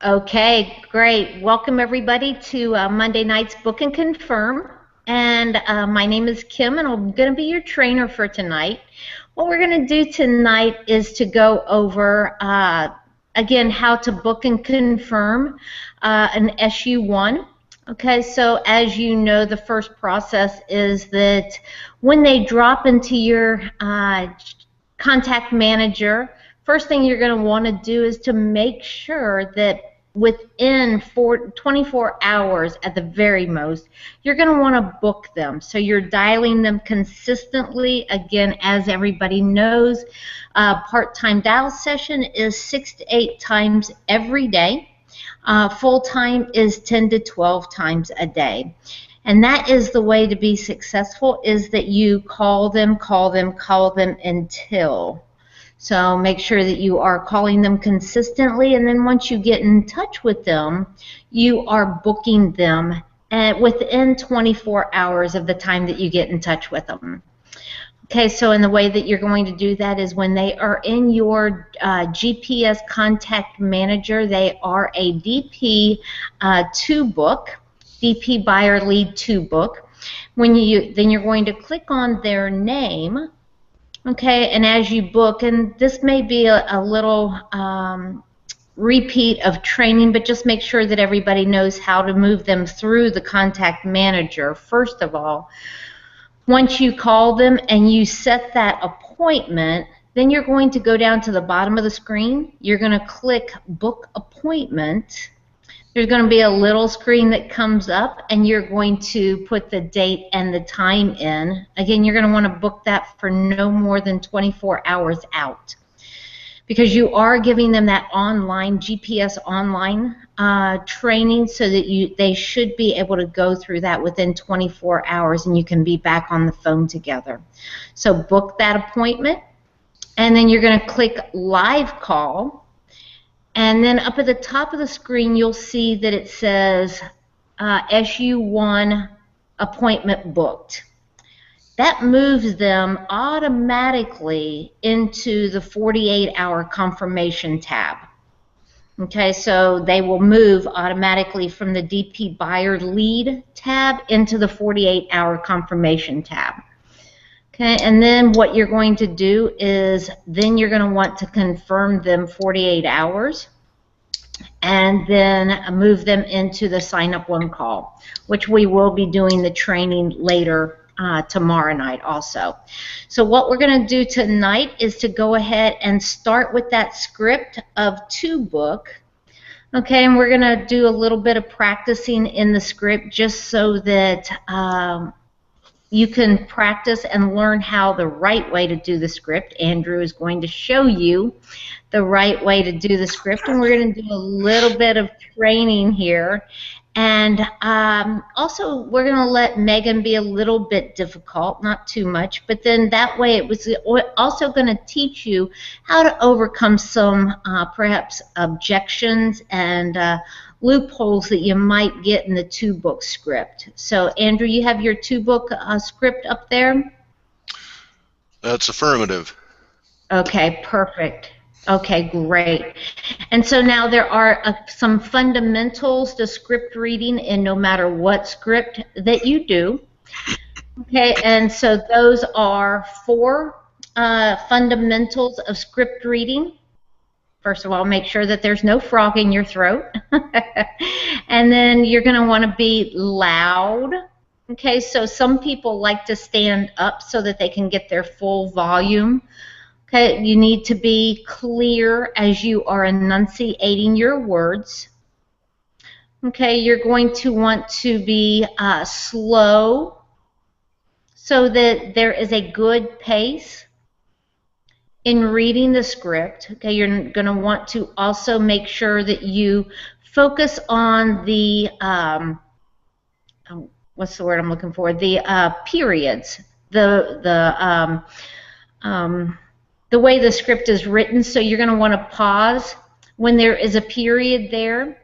Okay, great. Welcome everybody to Monday night's Book and Confirm. And my name is Kim, and I'm going to be your trainer for tonight. What we're going to do tonight is to go over, again, how to book and confirm an SU1. Okay, so as you know, the first process is that when they drop into your contact manager, first thing you're going to want to do is to make sure that within 24 hours at the very most, you're going to want to book them. So you're dialing them consistently. Again, as everybody knows, part-time dial session is 6 to 8 times every day. Full-time is 10 to 12 times a day. And that is the way to be successful, is that you call them until. So make sure that you are calling them consistently, and then once you get in touch with them, you are booking them within 24 hours of the time that you get in touch with them. Okay, so in the way that you're going to do that is when they are in your GPS contact manager, they are a DP 2 book, DP buyer lead 2 book. Then you're going to click on their name. Okay, and as you book, and this may be a little repeat of training, but just make sure that everybody knows how to move them through the contact manager. First of all, once you call them and you set that appointment, then you're going to go down to the bottom of the screen. You're going to click Book Appointment. There's going to be a little screen that comes up, and you're going to put the date and the time in. Again, you're going to want to book that for no more than 24 hours out, because you are giving them that online, GPS online training, so that they should be able to go through that within 24 hours, and you can be back on the phone together. So book that appointment, and then you're going to click Live Call. And then up at the top of the screen, you'll see that it says SU1 appointment booked. That moves them automatically into the 48-hour confirmation tab. Okay, so they will move automatically from the DP buyer lead tab into the 48-hour confirmation tab. Okay, and then what you're going to do is then you're going to want to confirm them 48 hours and then move them into the sign up one call, which we will be doing the training later tomorrow night also. So what we're going to do tonight is to go ahead and start with that script of 2 book. Okay, and we're going to do a little bit of practicing in the script just so that you can practice and learn how the right way to do the script. Andrew is going to show you the right way to do the script, and we're going to do a little bit of training here. And also, we're going to let Megan be a little bit difficult, not too much, but then that way it was also going to teach you how to overcome some perhaps objections and loopholes that you might get in the 2 book script. So Andrew, you have your 2 book script up there? That's affirmative. Okay, perfect. Okay, great. And so now there are some fundamentals to script reading in no matter what script that you do. Okay, and so those are 4 fundamentals of script reading. First of all, make sure that there's no frog in your throat. And then you're going to want to be loud. Okay, so some people like to stand up so that they can get their full volume. Okay, you need to be clear as you are enunciating your words. Okay, you're going to want to be slow so that there is a good pace in reading the script. Okay, you're going to want to also make sure that you focus on the what's the word I'm looking for? The periods, the way the script is written. So you're going to want to pause when there is a period there.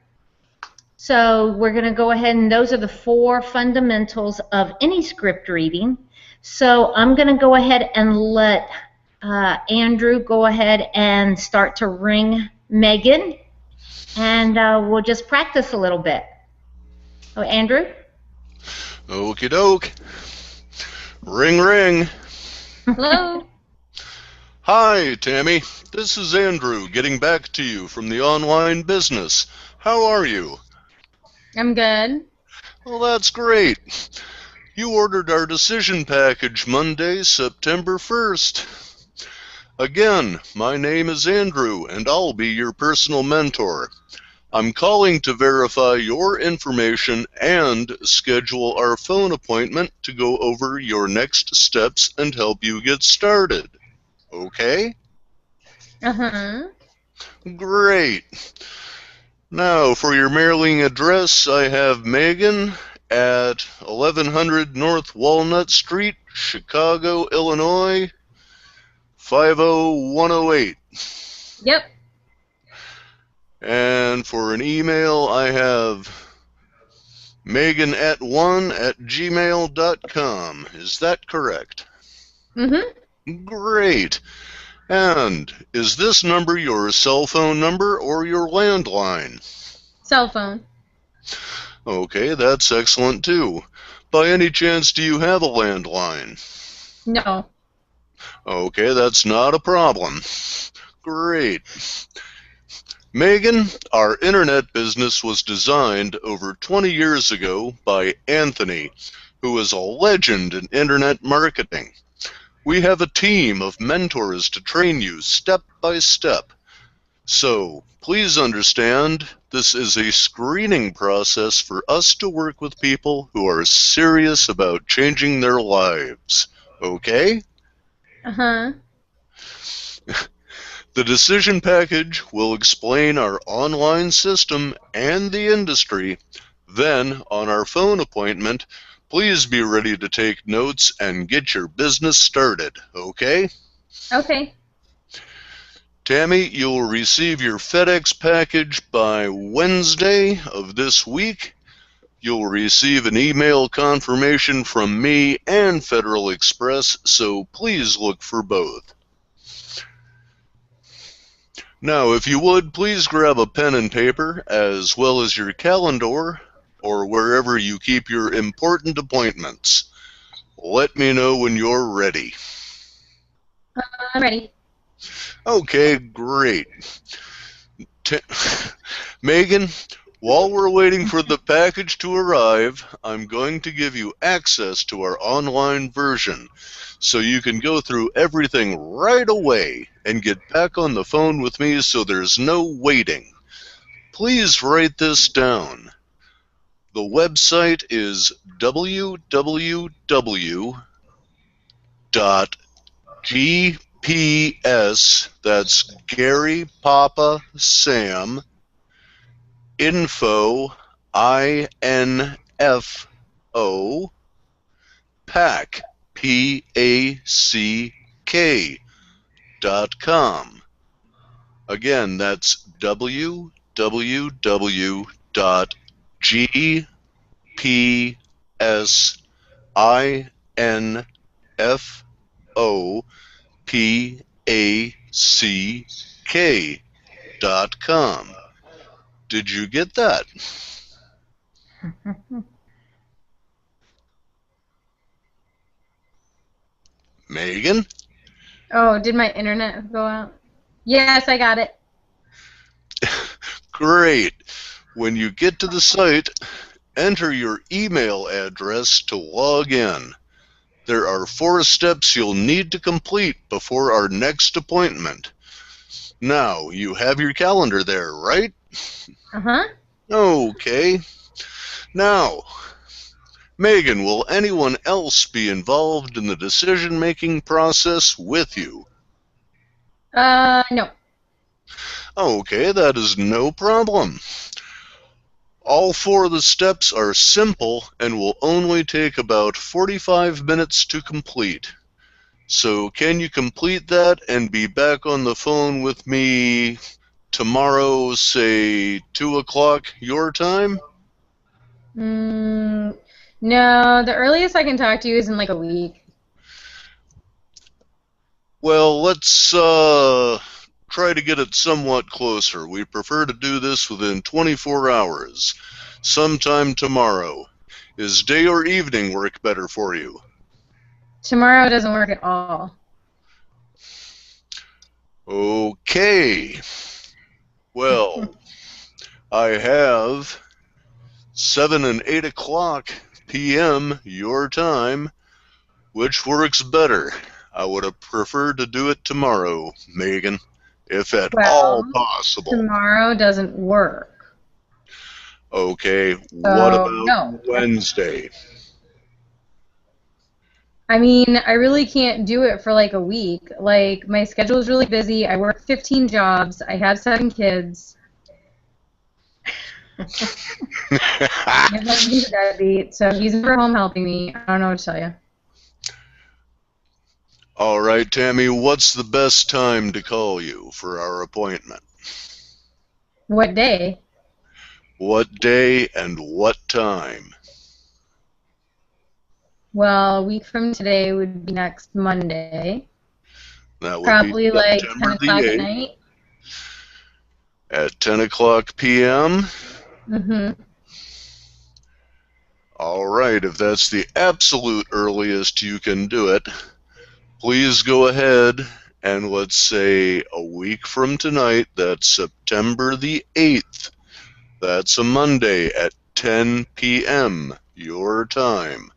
So we're going to go ahead, and those are the 4 fundamentals of any script reading. So I'm going to go ahead and let Andrew go ahead and start to ring Megan. and we'll just practice a little bit. Oh, Andrew? Okie doke. Ring, ring. Hello. Hi, Tammy. This is Andrew getting back to you from the online business. How are you? I'm good. Well, that's great. You ordered our decision package Monday, September 1st. Again, my name is Andrew, and I'll be your personal mentor. I'm calling to verify your information and schedule our phone appointment to go over your next steps and help you get started. Okay? Uh-huh. Great. Now, for your mailing address, I have Megan at 1100 North Walnut Street, Chicago, Illinois, 50108. Yep. And for an email, I have megan@1@gmail.com. Is that correct? Mm-hmm. Great. And is this number your cell phone number or your landline? Cell phone. Okay, that's excellent too. By any chance, do you have a landline? No. Okay, that's not a problem. Great. Megan, our internet business was designed over 20 years ago by Anthony, who is a legend in internet marketing. We have a team of mentors to train you step by step. So, please understand, this is a screening process for us to work with people who are serious about changing their lives. Okay? Uh-huh. The decision package will explain our online system and the industry. Then, on our phone appointment, please be ready to take notes and get your business started, okay? Okay. Tammy, you'll receive your FedEx package by Wednesday of this week. You'll receive an email confirmation from me and Federal Express, so please look for both. Now, if you would, please grab a pen and paper, as well as your calendar, or wherever you keep your important appointments. Let me know when you're ready. I'm ready. Okay, great. Megan, while we're waiting for the package to arrive, I'm going to give you access to our online version, so you can go through everything right away and get back on the phone with me so there's no waiting. Please write this down. The website is www.GPS, that's Gary Papa Sam, info, INFO, PACK, PACK.com. Again, that's www.GPSINFOPACK.com. Did you get that? Megan? Oh, did my internet go out? Yes, I got it. Great. When you get to the site, enter your email address to log in. There are 4 steps you'll need to complete before our next appointment. Now, you have your calendar there, right? Uh-huh. Okay. Now, Megan, will anyone else be involved in the decision-making process with you? No. Okay, that is no problem. All 4 of the steps are simple and will only take about 45 minutes to complete. So can you complete that and be back on the phone with me tomorrow, say 2 o'clock your time? No, the earliest I can talk to you is in like a week. Well, let's try to get it somewhat closer. We prefer to do this within 24 hours. Sometime tomorrow. Is day or evening work better for you? Tomorrow doesn't work at all. Okay. Well, I have 7 and 8 o'clock p.m. your time. Which works better? I would have preferred to do it tomorrow, Megan, if at all possible. Tomorrow doesn't work. Okay, what about Wednesday? I mean, I really can't do it for like a week. Like, my schedule is really busy. I work 15 jobs. I have 7 kids. My husband's a deadbeat, so he's never home helping me. I don't know what to tell you. All right, Tammy, what's the best time to call you for our appointment? What day? What day and what time? Well, a week from today would be next Monday. That would probably be like September 10 o'clock the at 8th. night. At 10 o'clock p.m.? Mm-hmm. All right, if that's the absolute earliest you can do it, please go ahead and let's say a week from tonight, that's September the 8th. That's a Monday at 10 p.m. your time.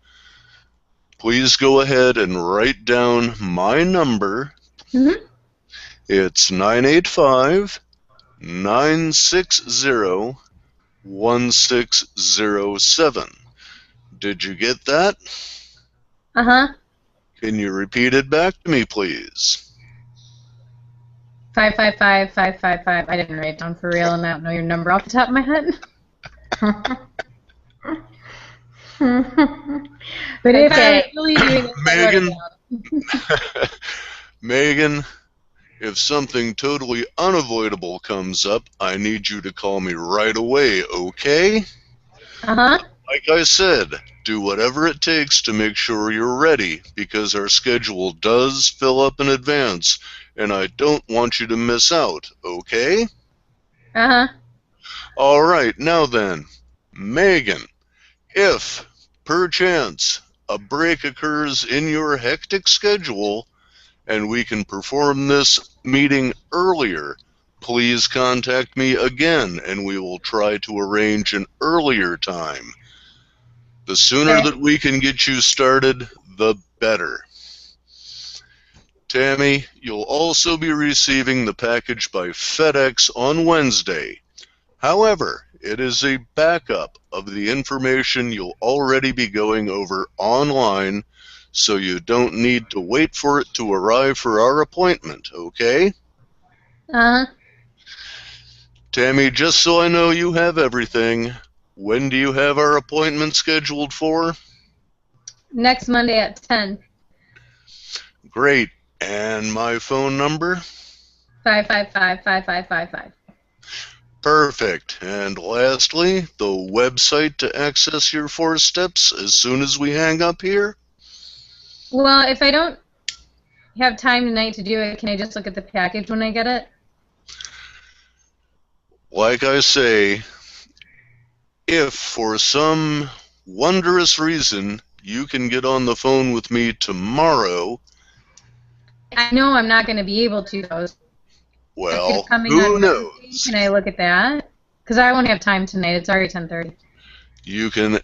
Please go ahead and write down my number. Mm-hmm. It's 985-960-1607. Did you get that? Uh-huh. Can you repeat it back to me, please? 555-555. I didn't write it down for real, and I don't know your number off the top of my head. But if I was really doing it, Megan, Megan, if something totally unavoidable comes up, I need you to call me right away, okay? Uh-huh. Like I said, do whatever it takes to make sure you're ready, because our schedule does fill up in advance, and I don't want you to miss out, okay? Uh-huh. All right, now then, Megan, if, perchance, a break occurs in your hectic schedule, and we can perform this meeting earlier, please contact me again, and we will try to arrange an earlier time. The sooner that we can get you started, the better. Tammy, you'll also be receiving the package by FedEx on Wednesday. However, it is a backup of the information you'll already be going over online, so you don't need to wait for it to arrive for our appointment, okay? Uh-huh. Tammy, just so I know you have everything, when do you have our appointment scheduled for? Next Monday at 10. Great. And my phone number? 555-5555. Perfect. And lastly, the website to access your 4 steps as soon as we hang up here? Well, if I don't have time tonight to do it, can I just look at the package when I get it? Like I say, if for some wondrous reason you can get on the phone with me tomorrow... I know I'm not going to be able to, though. Well, who knows? Can I look at that? Because I won't have time tonight. It's already 10:30. You can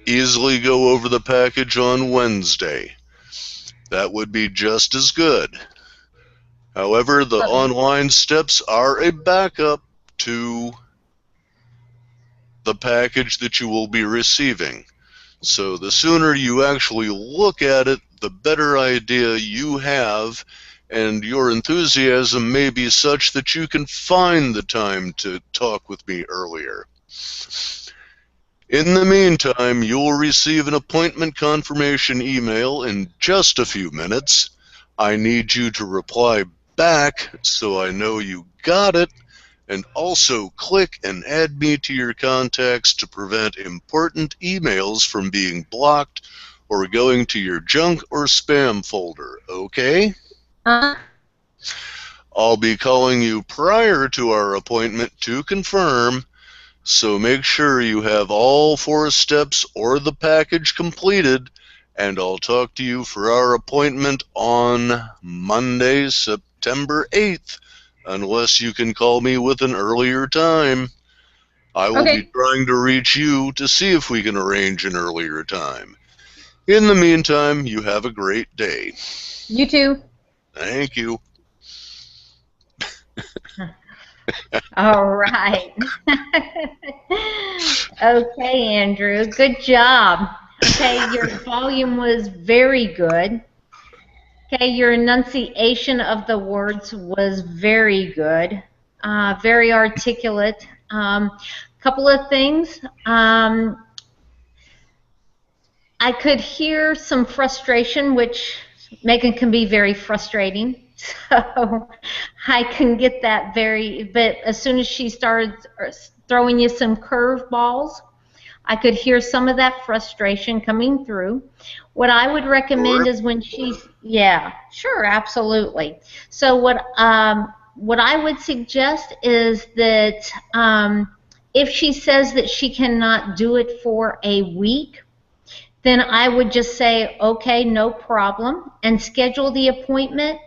easily go over the package on Wednesday. That would be just as good. However, the online steps are a backup to the package that you will be receiving. So the sooner you actually look at it, the better idea you have, and your enthusiasm may be such that you can find the time to talk with me earlier. In the meantime, you will receive an appointment confirmation email in just a few minutes. I need you to reply back so I know you got it, and also click and add me to your contacts to prevent important emails from being blocked or going to your junk or spam folder, okay? I'll be calling you prior to our appointment to confirm, so make sure you have all 4 steps or the package completed, and I'll talk to you for our appointment on Monday, September 8th, unless you can call me with an earlier time. I will be trying to reach you to see if we can arrange an earlier time. In the meantime, you have a great day. You too. Thank you. All right. Okay, Andrew, good job. Okay, your volume was very good. Okay, your enunciation of the words was very good, very articulate. Couple of things. I could hear some frustration, which Megan can be very frustrating. So I can get that but as soon as she started throwing you some curveballs, I could hear some of that frustration coming through. What I would recommend is when she's, yeah, sure, absolutely. So what I would suggest is that if she says that she cannot do it for a week, then I would just say, okay, no problem, and schedule the appointment.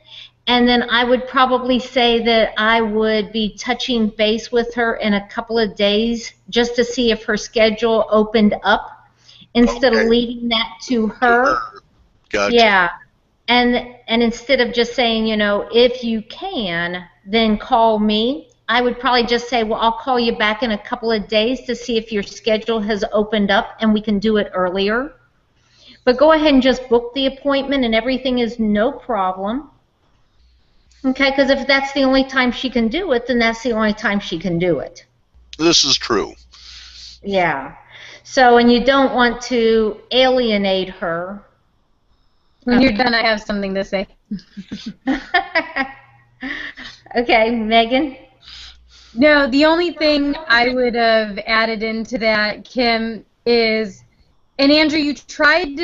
And then I would probably say that I would be touching base with her in a couple of days just to see if her schedule opened up instead of leaving that to her. Gotcha. Yeah. And instead of just saying, you know, if you can, then call me, I would probably just say, well, I'll call you back in a couple of days to see if your schedule has opened up and we can do it earlier. But go ahead and just book the appointment and everything is no problem. Okay, because if that's the only time she can do it, then that's the only time she can do it. This is true. Yeah. So, and you don't want to alienate her. When you're done, I have something to say. Okay, Megan? No, the only thing I would have added into that, Kim, is, and Andrew, you tried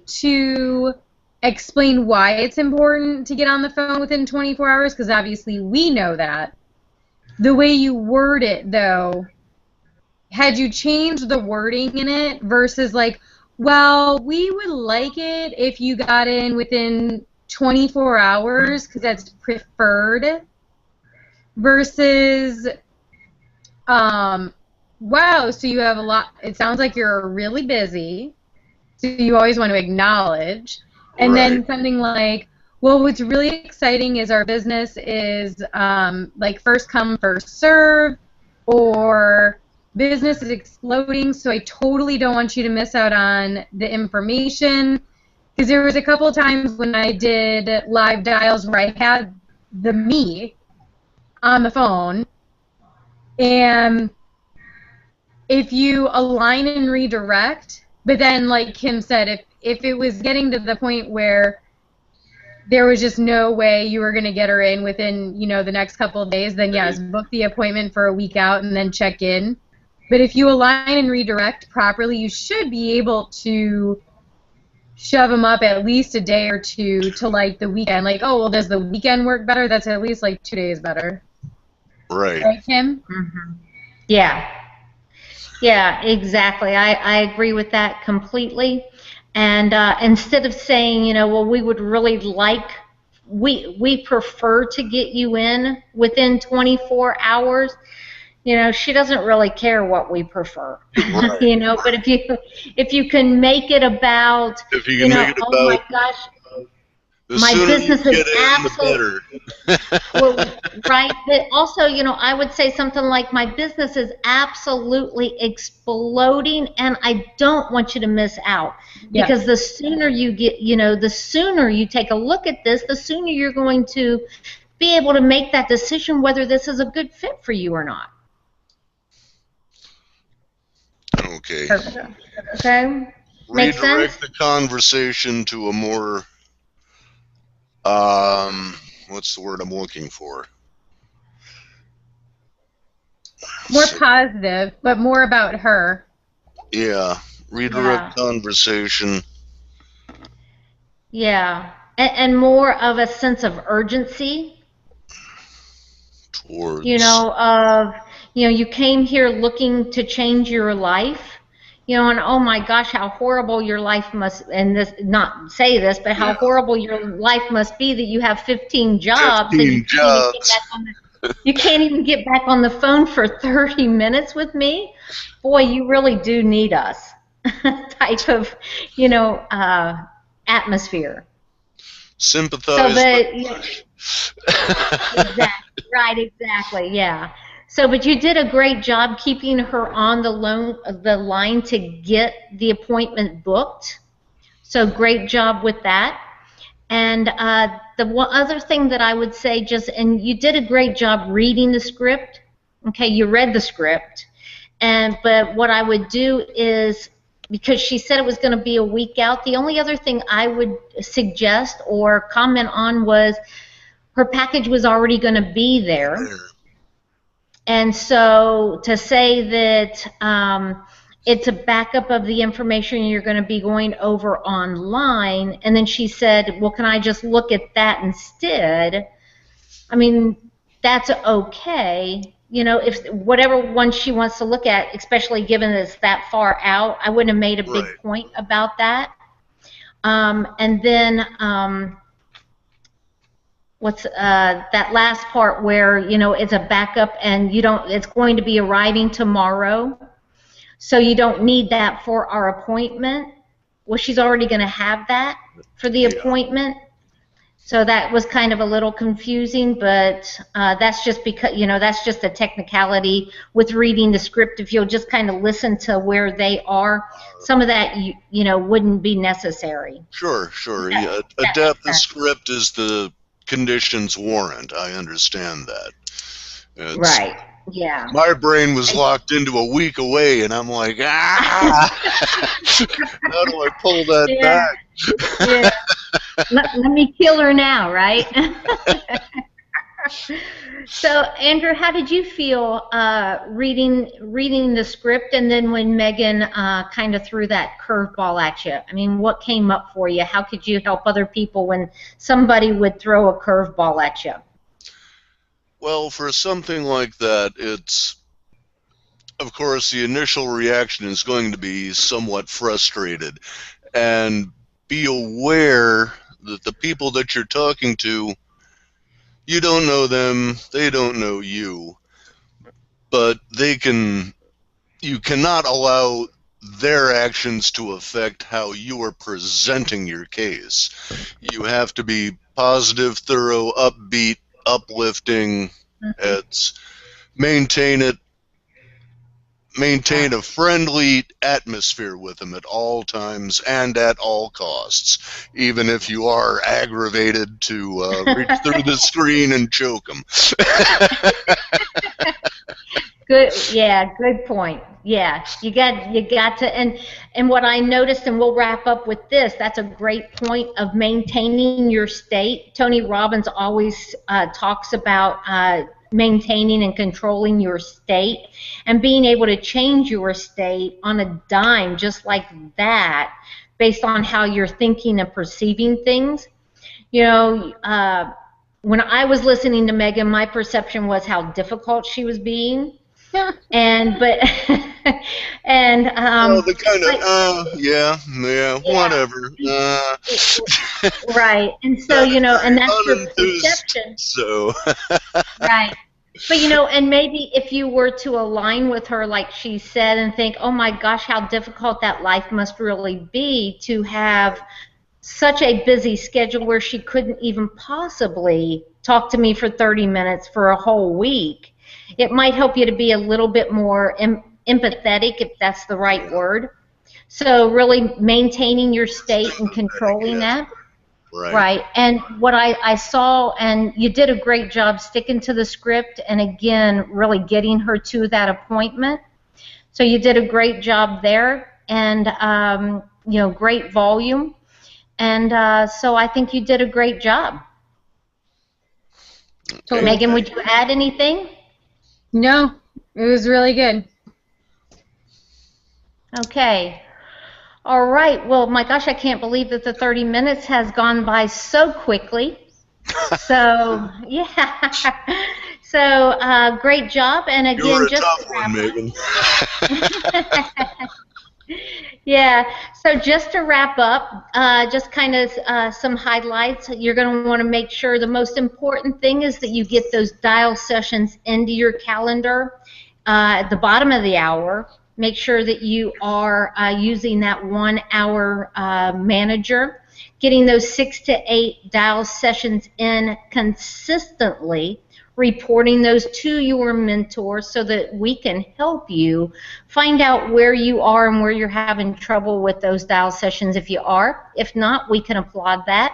to explain why it's important to get on the phone within 24 hours, because obviously we know that. The way you word it, though, had you changed the wording in it versus like, well, we would like it if you got in within 24 hours because that's preferred, versus, wow, so you have a lot, it sounds like you're really busy, so you always want to acknowledge. And then something like, well, what's really exciting is our business is like first come, first serve, or business is exploding, so I totally don't want you to miss out on the information. Because there was a couple of times when I did live dials where I had me on the phone, and if you align and redirect, but then like Kim said, if it was getting to the point where there was just no way you were going to get her in within, you know, the next couple of days, then yes, book the appointment for a week out and then check in. But if you align and redirect properly, you should be able to shove them up at least a day or two to like the weekend. Like, oh, well, does the weekend work better? That's at least like 2 days better. Right. Right, Kim? Mm-hmm. Yeah. Yeah, exactly. I agree with that completely. And instead of saying, you know, well, we would really like, we prefer to get you in within 24 hours, you know, she doesn't really care what we prefer. Right. You know, but if you can make it about, you know, oh my gosh, my business is absolutely, well, right, but also, you know, I would say something like, my business is absolutely exploding and I don't want you to miss out. Because the sooner you get, you know, the sooner you take a look at this, the sooner you're going to be able to make that decision whether this is a good fit for you or not. Okay. Okay. Make sense? Redirect the conversation to a more, what's the word I'm looking for? More positive, but more about her. Yeah. Redirect conversation. Yeah. and more of a sense of urgency, Towards. You came here looking to change your life, and oh my gosh, how horrible your life must, and this, not say this, but how horrible your life must be that you have 15 jobs 15 and jobs. you can't even get back on the phone for 30 minutes with me. Boy, you really do need us type of, atmosphere. Sympathize. Exactly. Right, exactly, yeah. So, but you did a great job keeping her on the line to get the appointment booked. So, great job with that. And the one other thing that I would say, and you did a great job reading the script. Okay, you read the script. But what I would do is, because she said it was going to be a week out, the only other thing I would suggest or comment on was her package was already going to be there. And so to say that it's a backup of the information you're going to be going over online, and then she said, well, can I just look at that instead? I mean, that's okay. If whatever one she wants to look at, especially given that it's that far out, I wouldn't have made a big point about that. And then what's that last part where it's a backup and it's going to be arriving tomorrow, so you don't need that for our appointment. Well, she's already going to have that for the appointment. So that was kind of a little confusing, but that's just because, that's just a technicality with reading the script. If you'll just kind of listen to where they are, some of that, wouldn't be necessary. Sure. Adapt the script as the conditions warrant. I understand that. Right, yeah. My brain was locked into a week away, and I'm like, how do I pull that back? Yeah. Let me kill her now, right? So, Andrew, how did you feel reading the script, and then when Megan kind of threw that curveball at you? I mean, what came up for you? How could you help other people when somebody would throw a curveball at you? Well, for something like that, it's, of course, the initial reaction is going to be somewhat frustrated, and be aware that the people that you're talking to, you don't know them, they don't know you, but you cannot allow their actions to affect how you are presenting your case. You have to be positive, thorough, upbeat, uplifting. It's maintain a friendly atmosphere with them at all times and at all costs, even if you are aggravated to reach through the screen and choke them. Good, yeah, good point. Yeah, you got to, and what I noticed, and we'll wrap up with this, that's a great point of maintaining your state. Tony Robbins always talks about maintaining and controlling your state and being able to change your state on a dime just like that based on how you're thinking and perceiving things. When I was listening to Megan, my perception was how difficult she was being. The kind of whatever. Right, and so and that's your perception. So right, but and maybe if you were to align with her, like she said, and think, oh my gosh, how difficult that life must really be to have such a busy schedule where she couldn't even possibly talk to me for 30 minutes for a whole week. It might help you to be a little bit more empathetic, if that's the right word. So really maintaining your state and controlling that. Right. And what I saw, and you did a great job sticking to the script and, again, really getting her to that appointment. So you did a great job there, and, great volume. And so I think you did a great job. Okay. Megan, would you add anything? No, it was really good. Okay. All right. Well, my gosh, I can't believe that the 30 minutes has gone by so quickly. So, yeah. So, great job. And again, You were a just tough one, Megan. Yeah, so just to wrap up, just kind of some highlights. You're going to want to make sure the most important thing is that you get those dial sessions into your calendar at the bottom of the hour. Make sure that you are using that 1 hour manager, getting those 6 to 8 dial sessions in consistently, reporting those to your mentor so that we can help you find out where you are and where you're having trouble with those dial sessions if you are. If not, we can applaud that.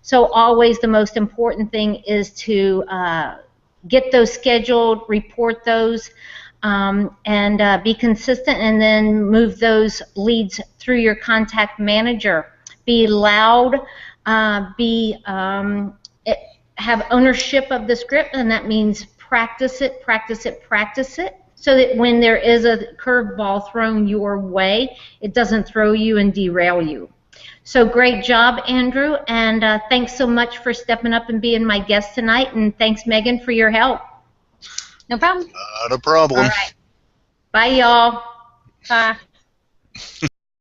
So always the most important thing is to get those scheduled, report those, and be consistent, and then move those leads through your contact manager. Be loud, have ownership of the script, and that means practice it, practice it, practice it, so that when there is a curveball thrown your way, it doesn't throw you and derail you. So great job, Andrew, and thanks so much for stepping up and being my guest tonight, and thanks, Megan, for your help. No problem. Not a problem. All right. Bye, y'all. Bye.